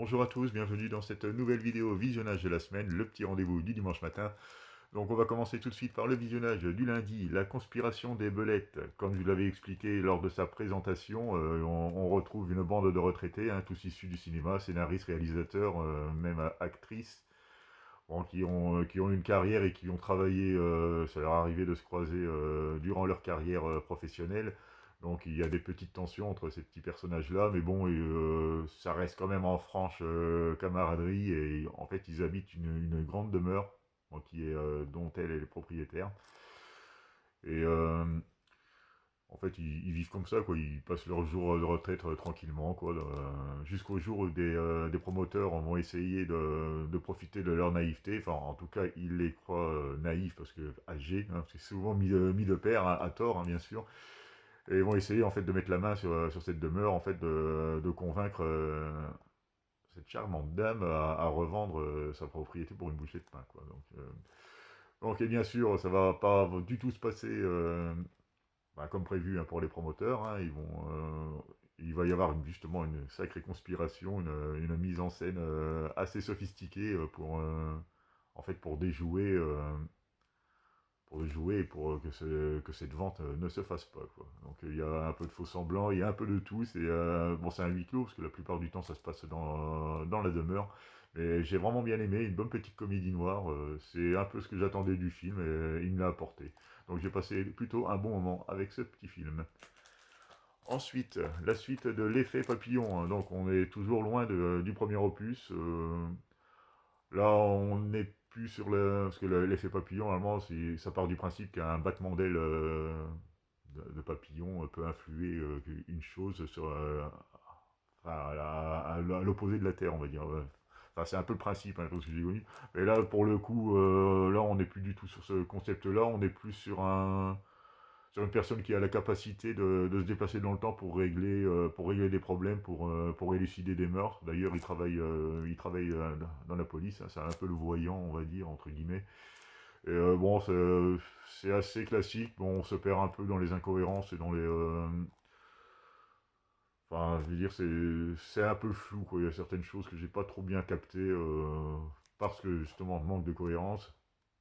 Bonjour à tous, bienvenue dans cette nouvelle vidéo visionnage de la semaine, le petit rendez-vous du dimanche matin. Donc on va commencer tout de suite par le visionnage du lundi, la conspiration des belettes. Comme je vous l'avais expliqué lors de sa présentation, on retrouve une bande de retraités, hein, tous issus du cinéma, scénaristes, réalisateurs, même actrices, bon, qui ont une carrière et qui ont travaillé, ça leur est arrivé de se croiser durant leur carrière professionnelle. Donc il y a des petites tensions entre ces petits personnages-là, mais bon, ça reste quand même en franche camaraderie, et en fait ils habitent une grande demeure, bon, dont elle est le propriétaire. Et en fait ils vivent comme ça, quoi. Ils passent leur jour de retraite tranquillement, quoi, jusqu'au jour où des promoteurs vont essayer de profiter de leur naïveté. Enfin, en tout cas, ils les croient naïfs parce que âgés, hein, c'est souvent mis de pair, hein, à tort, hein, bien sûr. Et ils vont essayer en fait de mettre la main sur cette demeure, en fait de convaincre cette charmante dame à revendre sa propriété pour une bouchée de pain, quoi. Donc, et bien sûr, ça va pas du tout se passer comme prévu, hein, pour les promoteurs, hein. Il va y avoir justement une sacrée conspiration, une mise en scène assez sophistiquée en fait, pour jouer et pour que cette vente ne se fasse pas, quoi. Donc il y a un peu de faux semblants, il y a un peu de tout. C'est un huis clos parce que la plupart du temps ça se passe dans la demeure. Mais j'ai vraiment bien aimé, une bonne petite comédie noire. C'est un peu ce que j'attendais du film et il me l'a apporté. Donc j'ai passé plutôt un bon moment avec ce petit film. Ensuite, la suite de l'effet papillon, hein. Donc on est toujours loin du premier opus. Là, on n'est plus sur le... Parce que l'effet papillon, normalement, ça part du principe qu'un battement d'aile de papillon peut influer une chose sur... enfin, à l'opposé de la Terre, on va dire. Ouais. Enfin, c'est un peu le principe, hein, parce que j'ai connu. Mais là, pour le coup, là, on n'est plus du tout sur ce concept-là. On est plus sur une personne qui a la capacité de se déplacer dans le temps pour régler des problèmes, pour élucider des meurtres. D'ailleurs, il travaille dans la police, hein, c'est un peu le voyant, on va dire, entre guillemets. Et bon, c'est assez classique. Bon, on se perd un peu dans les incohérences et dans les... enfin, je veux dire, c'est un peu flou, quoi. Il y a certaines choses que j'ai pas trop bien captées parce que, justement, manque de cohérence.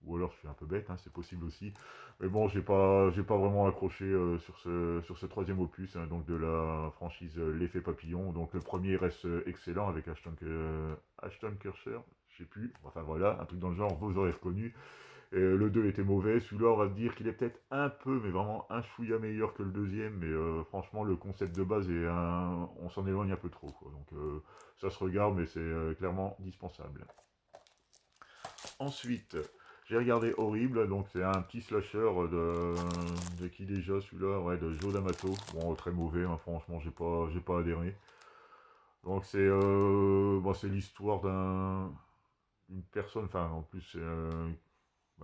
Ou alors je suis un peu bête, hein, c'est possible aussi. Mais bon, j'ai pas vraiment accroché sur ce troisième opus, hein, donc de la franchise L'Effet Papillon. Donc le premier reste excellent avec Ashton Kutcher, je sais plus. Enfin voilà, un truc dans le genre, vous aurez reconnu. Et le 2 était mauvais. Celui-là, on va dire qu'il est peut-être un peu, mais vraiment un chouïa meilleur que le deuxième. Mais franchement, le concept de base on s'en éloigne un peu trop, quoi. Donc ça se regarde, mais c'est clairement dispensable. Ensuite, j'ai regardé Horrible, donc c'est un petit slasher de qui déjà celui-là, ouais, de Joe D'Amato. Bon, très mauvais, hein, franchement, j'ai pas adhéré. Donc c'est l'histoire d'une personne, enfin en plus c'est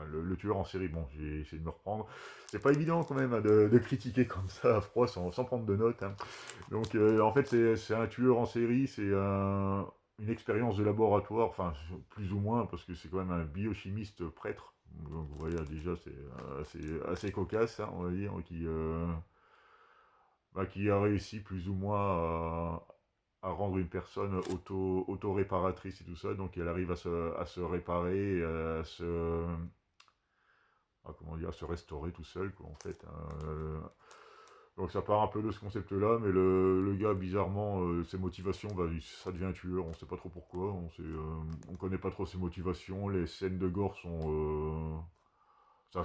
le tueur en série. Bon, j'ai essayé de me reprendre. C'est pas évident quand même, hein, de critiquer comme ça à froid sans prendre de notes, hein. Donc en fait c'est un tueur en série, une expérience de laboratoire, enfin plus ou moins, parce que c'est quand même un biochimiste prêtre. Donc vous voyez déjà c'est assez cocasse, hein, on va dire, qui a réussi plus ou moins à rendre une personne auto-réparatrice et tout ça. Donc elle arrive à se réparer, comment dire, à se restaurer tout seul, quoi, en fait, hein. Donc ça part un peu de ce concept-là, mais le gars, bizarrement, ses motivations, ça devient un tueur, on sait pas trop pourquoi, on connaît pas trop ses motivations, les scènes de gore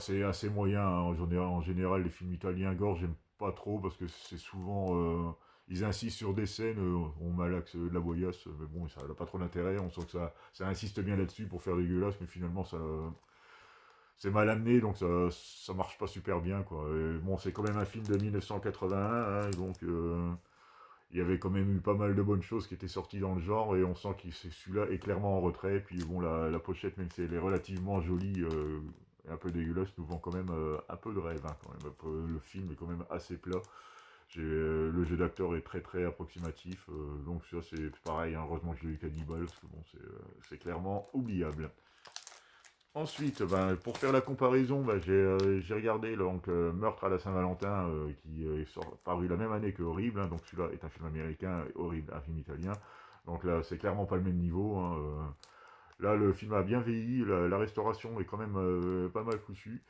c'est assez moyen, hein. En général, les films italiens gore, j'aime pas trop, parce que c'est souvent... ils insistent sur des scènes, on malaxe de la boyasse, mais bon, ça n'a pas trop d'intérêt, on sent que ça insiste bien là-dessus pour faire dégueulasse, mais finalement, c'est mal amené, donc ça marche pas super bien, quoi. Et bon, c'est quand même un film de 1981, hein, donc il y avait quand même eu pas mal de bonnes choses qui étaient sorties dans le genre, et on sent que celui-là est clairement en retrait. Puis bon, la pochette, même si elle est relativement jolie et un peu dégueulasse, nous vend quand même un peu de rêve, hein, quand même. Le film est quand même assez plat. Le jeu d'acteur est très très approximatif, donc ça c'est pareil, hein, heureusement que j'ai eu Cannibal, parce que bon, c'est clairement oubliable. Ensuite, pour faire la comparaison, j'ai regardé donc, Meurtre à la Saint-Valentin, paru la même année que Horrible, hein. Donc celui-là est un film américain, Horrible un film italien. Donc là, c'est clairement pas le même niveau, hein. Là, le film a bien vieilli, la restauration est quand même pas mal foutue.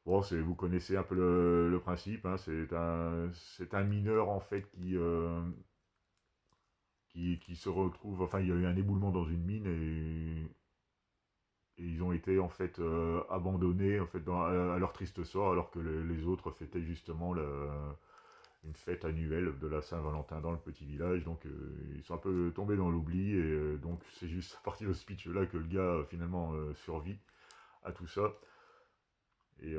Bon, vous connaissez un peu le principe, hein. C'est un mineur en fait qui se retrouve. Enfin, il y a eu un éboulement dans une mine et ils ont été en fait abandonnés en fait à leur triste sort, alors que les autres fêtaient justement une fête annuelle de la Saint-Valentin dans le petit village. Donc, ils sont un peu tombés dans l'oubli et donc c'est juste à partir de ce speech là que le gars finalement survit à tout ça. Et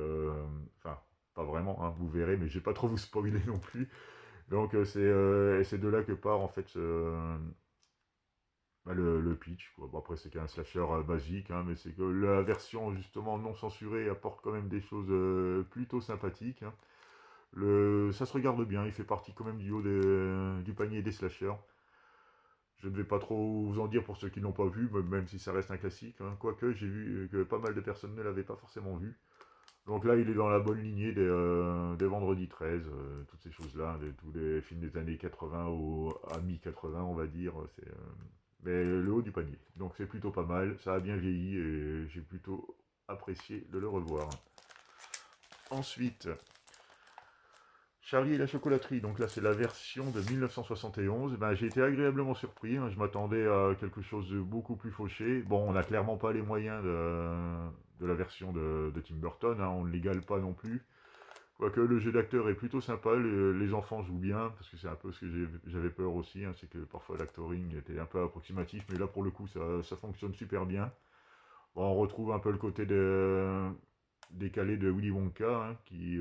enfin, pas vraiment, hein, vous verrez, mais je vais pas trop vous spoiler non plus. Donc c'est de là que part en fait bah, le pitch, quoi. Bon, après c'est qu'un slasher basique, hein, mais c'est que la version justement non censurée apporte quand même des choses plutôt sympathiques, hein. Ça se regarde bien, il fait partie quand même du haut du panier des slashers. Je ne vais pas trop vous en dire pour ceux qui ne l'ont pas vu, même si ça reste un classique, hein. Quoique j'ai vu que pas mal de personnes ne l'avaient pas forcément vu. Donc là, il est dans la bonne lignée des Vendredi 13, toutes ces choses-là, tous les films des années 80 à mi-80, on va dire. Mais le haut du panier. Donc c'est plutôt pas mal, ça a bien vieilli et j'ai plutôt apprécié de le revoir. Ensuite, Charlie et la chocolaterie. Donc là, c'est la version de 1971. Ben, j'ai été agréablement surpris, hein. Je m'attendais à quelque chose de beaucoup plus fauché. Bon, on n'a clairement pas les moyens de la version de Tim Burton, hein. On ne l'égale pas non plus. Quoique le jeu d'acteur est plutôt sympa, les enfants jouent bien, parce que c'est un peu ce que j'avais peur aussi, hein, c'est que parfois l'actoring était un peu approximatif, mais là pour le coup ça fonctionne super bien. Bon, on retrouve un peu le côté décalé de Willy Wonka, hein, qui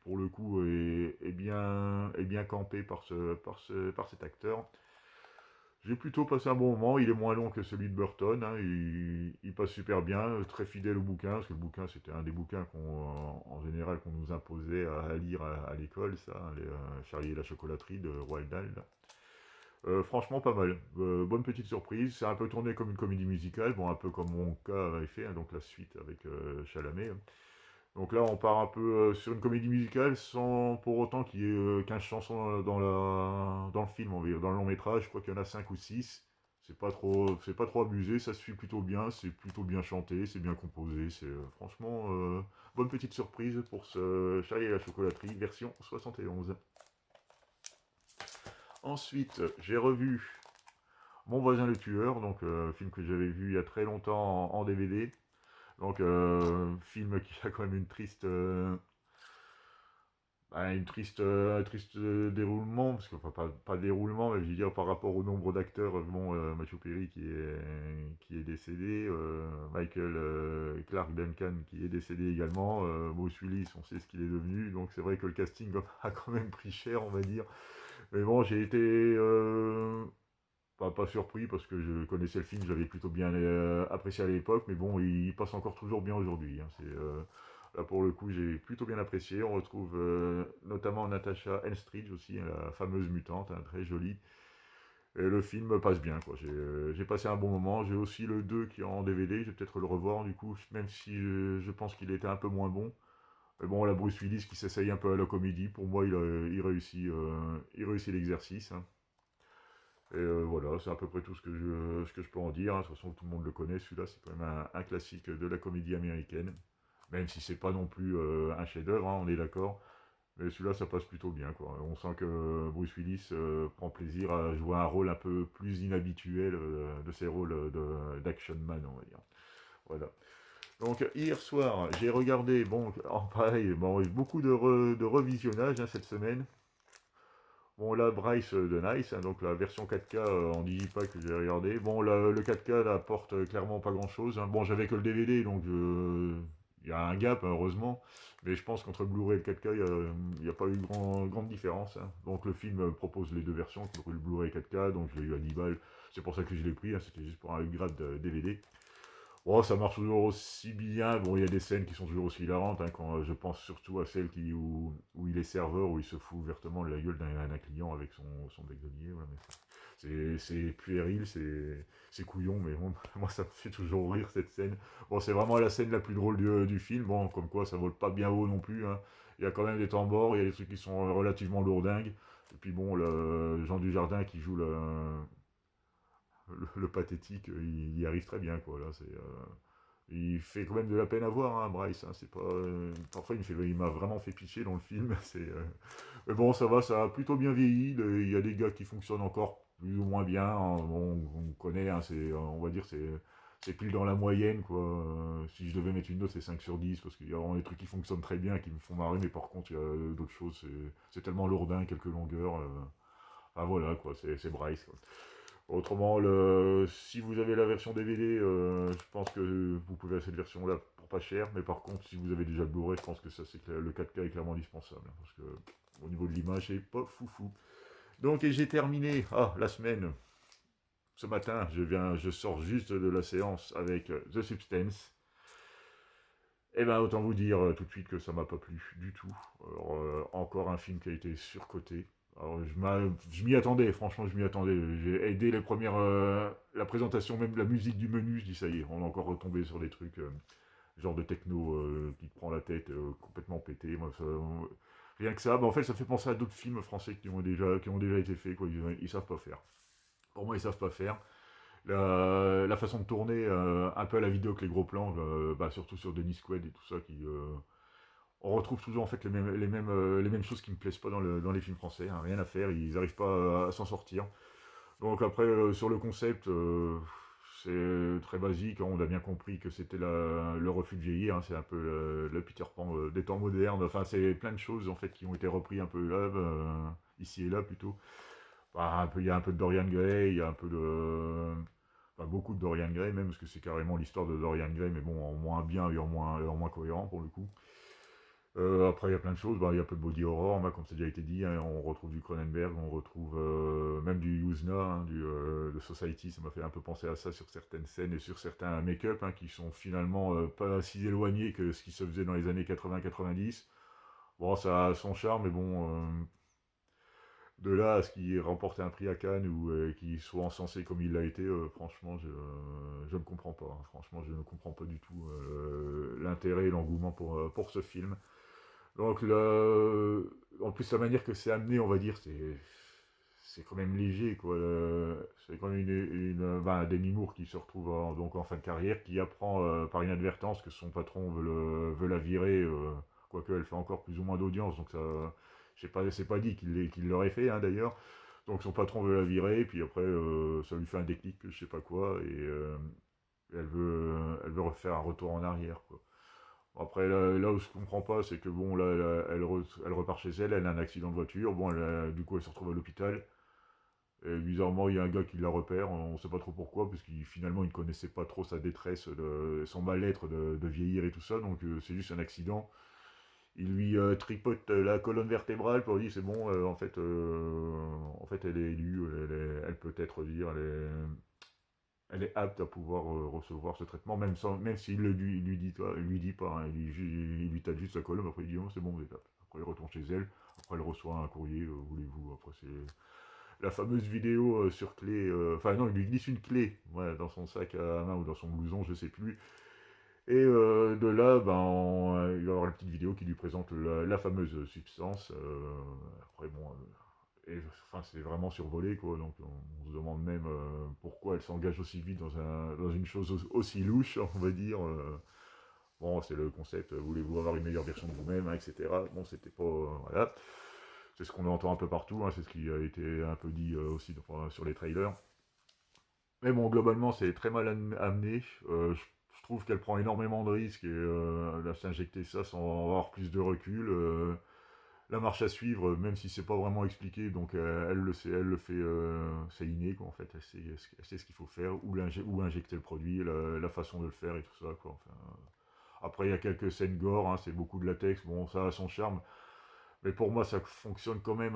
pour le coup est bien campé par cet acteur. J'ai plutôt passé un bon moment, il est moins long que celui de Burton, hein, il passe super bien, très fidèle au bouquin, parce que le bouquin c'était un des bouquins en général qu'on nous imposait à lire à l'école, ça, hein, Charlie et la chocolaterie de Roald Dahl. Franchement pas mal, bonne petite surprise, c'est un peu tourné comme une comédie musicale, bon un peu comme Wonka avait fait, hein, donc la suite avec Chalamet, hein. Donc là, on part un peu sur une comédie musicale sans pour autant qu'il y ait 15 chansons dans le film, on va dire, dans le long métrage. Je crois qu'il y en a 5 ou 6. C'est pas trop abusé, ça se suit plutôt bien, c'est plutôt bien chanté, c'est bien composé. C'est franchement bonne petite surprise pour ce Charlie et la chocolaterie version 71. Ensuite, j'ai revu Mon voisin le tueur, donc film que j'avais vu il y a très longtemps en DVD. Donc, film qui a quand même un triste déroulement, parce que, enfin, pas déroulement, mais je veux dire par rapport au nombre d'acteurs, bon, Matthew Perry qui est décédé, Michael Clark Duncan qui est décédé également, Bruce Willis, on sait ce qu'il est devenu, donc c'est vrai que le casting a quand même pris cher, on va dire. Mais bon, j'ai été pas surpris parce que je connaissais le film, j'avais plutôt bien apprécié à l'époque, mais bon, il passe encore toujours bien aujourd'hui, hein. Là pour le coup, j'ai plutôt bien apprécié. On retrouve notamment Natasha Henstridge aussi, hein, la fameuse mutante, hein, très jolie. Et le film passe bien, quoi. J'ai passé un bon moment. J'ai aussi le 2 qui est en DVD, je vais peut-être le revoir du coup, même si je pense qu'il était un peu moins bon. Mais bon, la Bruce Willis qui s'essaye un peu à la comédie, pour moi, il réussit l'exercice, hein. Et voilà, c'est à peu près tout ce que je peux en dire, hein. De toute façon, tout le monde le connaît. Celui-là, c'est quand même un classique de la comédie américaine. Même si c'est pas non plus un chef-d'œuvre, hein, on est d'accord. Mais celui-là, ça passe plutôt bien, quoi. On sent que Bruce Willis prend plaisir à jouer un rôle un peu plus inhabituel de ses rôles d'action man, on va dire. Voilà. Donc hier soir, j'ai regardé, bon, en pareil, bon, beaucoup de revisionnage, hein, cette semaine. Bon, là, Bryce de Nice, hein, donc la version 4K en digipack que j'ai regardé. Bon, le 4K apporte clairement pas grand-chose, hein. Bon, j'avais que le DVD, donc il y a un gap, hein, heureusement. Mais je pense qu'entre le Blu-ray et le 4K, il n'y a pas eu grande différence, hein. Donc le film propose les deux versions, le Blu-ray 4K, donc je l'ai eu à 10 balles. C'est pour ça que je l'ai pris, hein, c'était juste pour un upgrade de DVD. Bon, ça marche toujours aussi bien. Bon, il y a des scènes qui sont toujours aussi hilarantes, hein, quand je pense surtout à celle où il est serveur, où il se fout ouvertement de la gueule d'un client avec son bec de nier. Ouais, c'est puéril, c'est couillon, mais bon, moi ça me fait toujours rire cette scène. Bon, c'est vraiment la scène la plus drôle du film. Bon, comme quoi ça vole pas bien haut non plus, hein. Il y a quand même des tambours, il y a des trucs qui sont relativement lourdingues. Et puis bon, le Jean Dujardin qui joue le pathétique, il y arrive très bien, quoi. Là, il fait quand même de la peine à voir, hein, Bryce. Hein, c'est pas, parfois, il m'a vraiment fait pitcher dans le film. Mais bon, ça va, ça a plutôt bien vieilli. Il y a des gars qui fonctionnent encore plus ou moins bien. Hein. Bon, on connaît, hein, on va dire, c'est pile dans la moyenne, quoi. Si je devais mettre une note, c'est 5 sur 10, parce qu'il y a vraiment des trucs qui fonctionnent très bien, qui me font marrer, mais par contre, il y a d'autres choses, c'est tellement lourdin, quelques longueurs. Ah voilà, quoi, c'est Bryce, quoi. Autrement, si vous avez la version DVD, je pense que vous pouvez acheter cette version-là pour pas cher, mais par contre, si vous avez déjà le Blu-ray, je pense que ça, le 4K est clairement indispensable, hein, parce que au niveau de l'image, c'est pas foufou. Donc, et j'ai terminé, la semaine, ce matin, je sors juste de la séance avec The Substance. Eh ben, autant vous dire tout de suite que ça m'a pas plu du tout. Alors, encore un film qui a été surcoté. Alors, je m'y attendais, franchement, je m'y attendais. J'ai aidé les premières, la présentation, même de la musique du menu, je dis ça y est, on est encore retombé sur des trucs, genre de techno qui te prend la tête, complètement pété. Moi, rien que ça, en fait, ça fait penser à d'autres films français qui ont déjà été faits, quoi. Ils savent pas faire. Pour moi, ils savent pas faire. La façon de tourner, un peu à la vidéo que les gros plans, surtout sur Denis Quaid et tout ça, on retrouve toujours en fait les mêmes choses qui me plaisent pas dans les films français, hein, rien à faire, ils n'arrivent pas à s'en sortir. Donc après, sur le concept, c'est très basique, hein, on a bien compris que c'était le refus de vieillir, hein, c'est un peu le Peter Pan des temps modernes, enfin c'est plein de choses en fait qui ont été repris un peu là, ici et là plutôt. Il y a un peu de Dorian Gray, il y a un peu de... Enfin, beaucoup de Dorian Gray même, parce que c'est carrément l'histoire de Dorian Gray, mais bon, en moins bien et en moins cohérent pour le coup. Après, il y a plein de choses. Il y a un peu de body horror, comme ça a déjà été dit. Hein, on retrouve du Cronenberg, on retrouve même du Yuzna, hein, de Society. Ça m'a fait un peu penser à ça sur certaines scènes et sur certains make-up qui sont finalement pas si éloignés que ce qui se faisait dans les années 80-90. Bon, ça a son charme, mais bon, de là à ce qu'il remporte un prix à Cannes ou qu'il soit encensé comme il l'a été, franchement, je ne comprends pas. Hein. Franchement, je ne comprends pas du tout l'intérêt et l'engouement pour ce film. Donc, en plus, la manière que c'est amené, on va dire, c'est quand même léger, quoi. C'est quand même Demi Moore qui se retrouve donc en fin de carrière, qui apprend par inadvertance que son patron veut la virer, quoique elle fait encore plus ou moins d'audience, donc ça, je sais pas, c'est pas dit qu'il l'aurait fait, hein, d'ailleurs. Donc son patron veut la virer, puis après, ça lui fait un déclic, je sais pas quoi, et elle veut refaire un retour en arrière, quoi. Après, là où je comprends pas, c'est que bon, là, elle repart chez elle, elle a un accident de voiture, bon, du coup, elle se retrouve à l'hôpital. Et bizarrement, il y a un gars qui la repère, on sait pas trop pourquoi, parce qu'il finalement, il ne connaissait pas trop sa détresse, son mal-être de vieillir et tout ça, donc c'est juste un accident. Il lui tripote la colonne vertébrale pour lui dire c'est bon, en fait, elle est élue, elle peut être dire, elle est apte à pouvoir recevoir ce traitement, même s'il lui dit pas, hein, il lui tape juste la colonne, après il dit non, c'est bon, vous êtes apte. Après il retourne chez elle, après elle reçoit un courrier, voulez-vous, après c'est la fameuse vidéo sur clé, enfin non, il lui glisse une clé, voilà, dans son sac à main ou dans son blouson, je sais plus, et de là, il va y avoir la petite vidéo qui lui présente la fameuse substance, après bon, enfin, c'est vraiment survolé, quoi. Donc, on se demande même pourquoi elle s'engage aussi vite dans une chose aussi louche, on va dire. Bon, c'est le concept, voulez-vous avoir une meilleure version de vous-même, hein, etc. Bon, c'était pas. Voilà. C'est ce qu'on entend un peu partout, hein, c'est ce qui a été un peu dit aussi sur les trailers. Mais bon, globalement, c'est très mal amené. Je trouve qu'elle prend énormément de risques et elle va s'injecter ça sans avoir plus de recul. La marche à suivre, même si c'est pas vraiment expliqué, donc elle le sait, elle le fait, c'est inné, quoi, en fait, elle sait ce qu'il faut faire, où injecter le produit, la façon de le faire et tout ça, quoi. Enfin, après, il y a quelques scènes gore, hein, c'est beaucoup de latex, bon, ça a son charme, mais pour moi, ça fonctionne quand même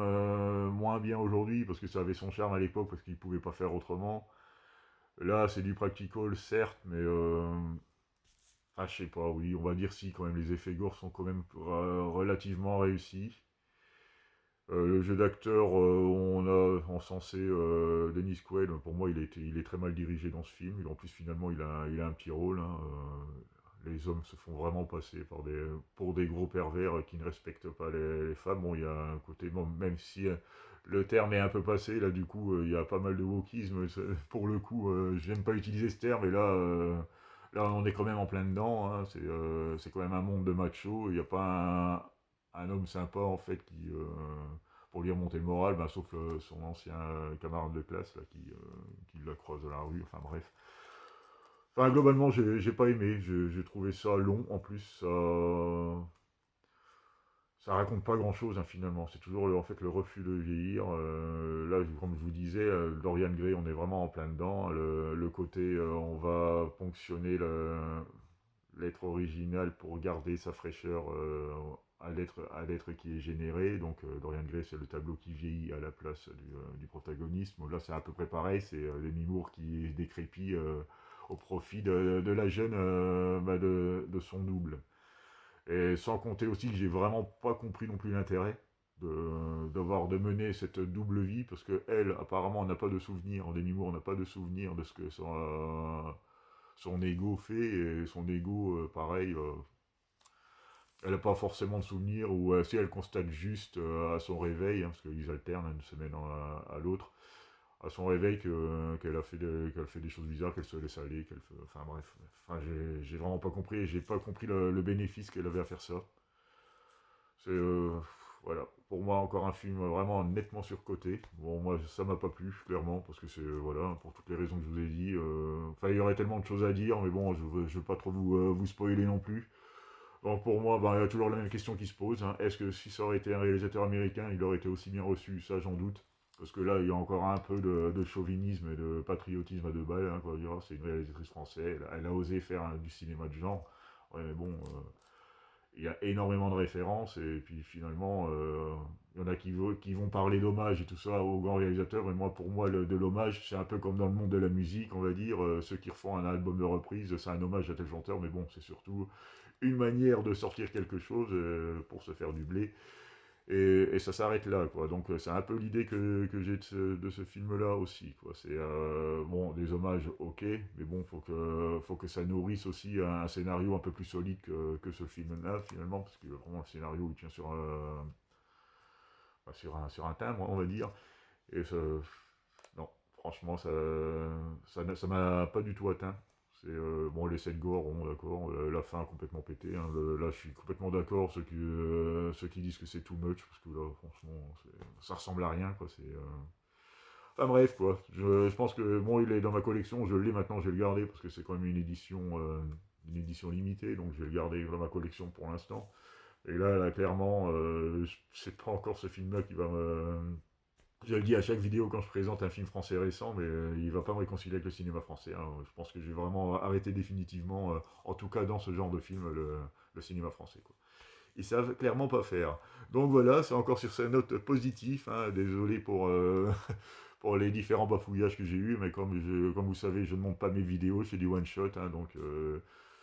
moins bien aujourd'hui, parce que ça avait son charme à l'époque, parce qu'ils pouvaient pas faire autrement. Là, c'est du practical, certes, mais je sais pas, oui, on va dire si, quand même, les effets gore sont quand même relativement réussis. Le jeu d'acteur, on a encensé Dennis Quaid. Pour moi, il est très mal dirigé dans ce film. En plus, finalement, il a un petit rôle, hein. les hommes se font vraiment passer pour des gros pervers qui ne respectent pas les femmes. Bon, il y a un côté, bon, même si le terme est un peu passé, là du coup, il y a pas mal de wokisme. Pour le coup, j'aime pas utiliser ce terme, et là on est quand même en plein dedans. Hein. C'est quand même un monde de machos. Il n'y a pas un homme sympa en fait pour lui remonter le moral, ben, sauf son ancien camarade de classe là, qui la croise dans la rue. Enfin bref. Enfin, globalement, j'ai pas aimé. J'ai trouvé ça long. En plus, ça raconte pas grand-chose, hein, finalement. C'est toujours en fait le refus de vieillir. Là, comme je vous disais, Dorian Gray, on est vraiment en plein dedans. Le côté, on va ponctionner l'être original pour garder sa fraîcheur à l'être qui est généré. Donc, Dorian Gray, c'est le tableau qui vieillit à la place du protagonisme. Là, c'est à peu près pareil. C'est Demi Moore qui décrépit au profit de la jeune, de son double. Et sans compter aussi que j'ai vraiment pas compris non plus l'intérêt d'avoir de mener cette double vie, parce que elle, apparemment, n'a pas de souvenir, Demi Moore n'a pas de souvenir de ce que son ego fait, et son ego, pareil, elle n'a pas forcément de souvenir, ou si elle constate juste à son réveil, hein, parce qu'ils alternent d'une semaine à l'autre, à son réveil qu'elle fait des choses bizarres, qu'elle se laisse aller, enfin bref, enfin, j'ai vraiment pas compris, j'ai pas compris le bénéfice qu'elle avait à faire ça. C'est voilà, pour moi encore un film vraiment nettement surcoté. Bon, moi ça m'a pas plu clairement, parce que c'est voilà, pour toutes les raisons que je vous ai dit. Enfin, il y aurait tellement de choses à dire, mais bon, je veux pas trop vous spoiler non plus. Donc pour moi, bah, il y a toujours la même question qui se pose, hein. Est-ce que si ça aurait été un réalisateur américain, il aurait été aussi bien reçu? Ça, j'en doute. Parce que là, il y a encore un peu de chauvinisme et de patriotisme à deux balles, hein, quoi. C'est une réalisatrice française, elle a osé faire du cinéma de genre. Ouais, mais bon, il y a énormément de références, et puis finalement, il y en a qui vont parler d'hommage et tout ça aux grands réalisateurs, et moi, pour moi, de l'hommage, c'est un peu comme dans le monde de la musique, on va dire. Ceux qui refont un album de reprise, c'est un hommage à tel chanteur, mais bon, c'est surtout une manière de sortir quelque chose pour se faire du blé. Et ça s'arrête là, quoi. Donc c'est un peu l'idée que j'ai de ce film-là aussi, quoi. C'est bon, des hommages, ok, mais bon, faut que ça nourrisse aussi un scénario un peu plus solide que ce film-là, finalement, parce que vraiment le scénario il tient sur un timbre, on va dire. Et non, franchement, ça m'a pas du tout atteint. C'est bon, les scènes gore, bon, d'accord, la fin complètement pété, hein. Là, je suis complètement d'accord, ceux qui disent que c'est too much, parce que là, franchement, ça ressemble à rien, quoi. Enfin bref, quoi. Je pense que bon, il est dans ma collection, je l'ai maintenant, je vais le garder, parce que c'est quand même une édition limitée, donc je vais le garder dans ma collection pour l'instant. Et là clairement, c'est pas encore ce film-là qui va me, je le dis à chaque vidéo quand je présente un film français récent, mais il va pas me réconcilier avec le cinéma français, hein. Je pense que je vais vraiment arrêter définitivement, en tout cas dans ce genre de film, le cinéma français, quoi. Ils savent clairement pas faire. Donc voilà, c'est encore sur cette note positive, hein. Désolé pour, pour les différents bafouillages que j'ai eus, mais comme vous savez, je ne monte pas mes vidéos, je fais du one-shot, hein, donc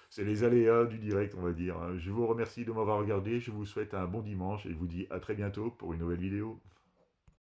c'est les aléas du direct, on va dire, hein. Je vous remercie de m'avoir regardé, je vous souhaite un bon dimanche, et je vous dis à très bientôt pour une nouvelle vidéo.